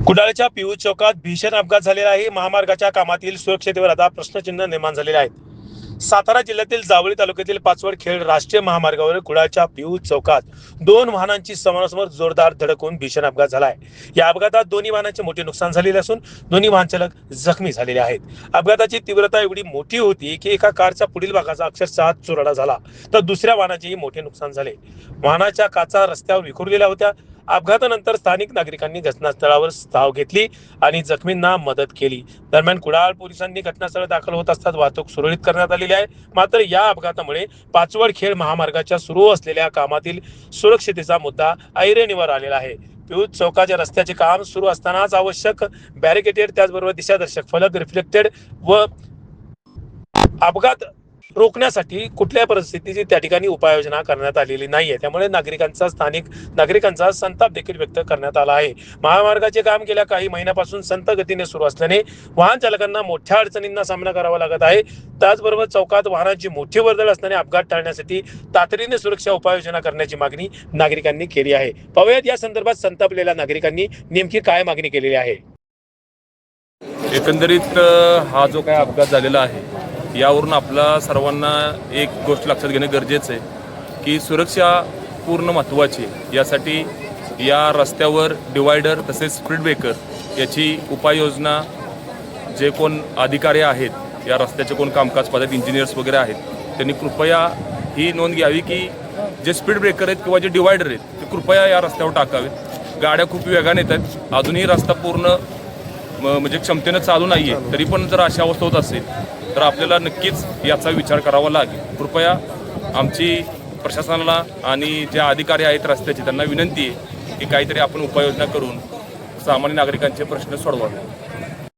कुडाळच्या पियूष चौकात भीषण अपघात झालेला आहे। महामार्गाच्या कामातील सुरक्षेवर आता प्रश्नचिन्ह निर्माण झालेले आहेत। सातारा जिल्ह्यातील जावळी तालुक्यातील पाचवडखेड राष्ट्रीय महामार्गावर कुडाळच्या पियूष चौकात दोन वाहनांची समोरासमोर जोरदार धडक होऊन भीषण अपघात झाला आहे। या अपघातात दोन्ही वाहनांचे मोठे नुकसान झालेले असून दोन्ही वाहन चालक जखमी झालेले आहेत। अपघाताची तीव्रता एवढी मोठी होती की एका कारच्या पुढील भागाचा अक्षरशः चुराडा झाला, तर दुसऱ्या वाहनाचेही मोठे नुकसान झाले। वाहनाच्या काचा रस्त्यावर विखुरलेल्या होत्या। अपघातानंतर स्थानिक नागरिकांनी घटनास्थळावर धाव घेतली आणि जखमींना मदत केली। दरम्यान कुडाळ पोलिसांनी घटनास्थळ दाखल होत असताच वाहतूक सुरळीत करण्यात आलेली आहे। मात्र या अपघातामुळे पाचवडखेड महामार्गाच्या सुरू असलेल्या कामातील सुरक्षतेचा मुद्दा ऐरणीवर आलेला आहे। पियूष चौकाच्या रस्त्याचे काम सुरू असतानाच आवश्यक बॅरिकेडेड, त्याचबरोबर दिशादर्शक फलक, रिफ्लेक्टेड व अपघात रोखण्यासाठी कुठल्या परिस्थितीची त्या ठिकाणी उपाययोजना करण्यात आलेली नाहीये। त्यामुळे स्थानिक नागरिकांचा संताप देखील व्यक्त करण्यात आला आहे। महामार्गाचे काम गेल्या काही महिन्यापासून संत गतीने सुरू असल्याने वाहन चालकांना मोठ्या अडचणींना सामना करावा लागत आहे। त्याचबरोबर चौकात वाहनांची मोठी वर्दळ असल्याने अपघात टाळण्यासाठी तातडीने सुरक्षा उपाययोजना करण्याची मागणी नागरिकांनी केली आहे। पाहूयात या संदर्भात संतापलेल्या नागरिकांनी नेमकी काय मागणी केलेली आहे। एकंदरीत हा जो काय अपघात झालेला आहे यावरून आपला सर्वांना एक गोष्ट लक्षात घेणं गरजेचं आहे की सुरक्षा पूर्ण महत्त्वाची आहे। यासाठी या रस्त्यावर डिवायडर तसेच स्पीड ब्रेकर याची उपाययोजना जे कोण अधिकारी आहेत, या रस्त्याचे कोण कामकाज पाहतात, इंजिनियर्स वगैरे आहेत, त्यांनी कृपया ही नोंद घ्यावी की जे स्पीड ब्रेकर आहेत किंवा जे डिवायडर आहेत ते कृपया या रस्त्यावर टाकावेत। गाड्या खूप वेगाने येतात, अजूनही रस्ता पूर्ण म्हणजे क्षमतेनं चालू नाही आहे, तरी पण जर अशी अवस्था होत असेल तर आपल्याला नक्कीच याचा विचार करावा लागेल। कृपया आमची प्रशासनाला आणि जे अधिकारी आहेत रस्त्याचे त्यांना विनंती आहे की काहीतरी आपण उपाययोजना करून सामान्य नागरिकांचे प्रश्न सोडवावे।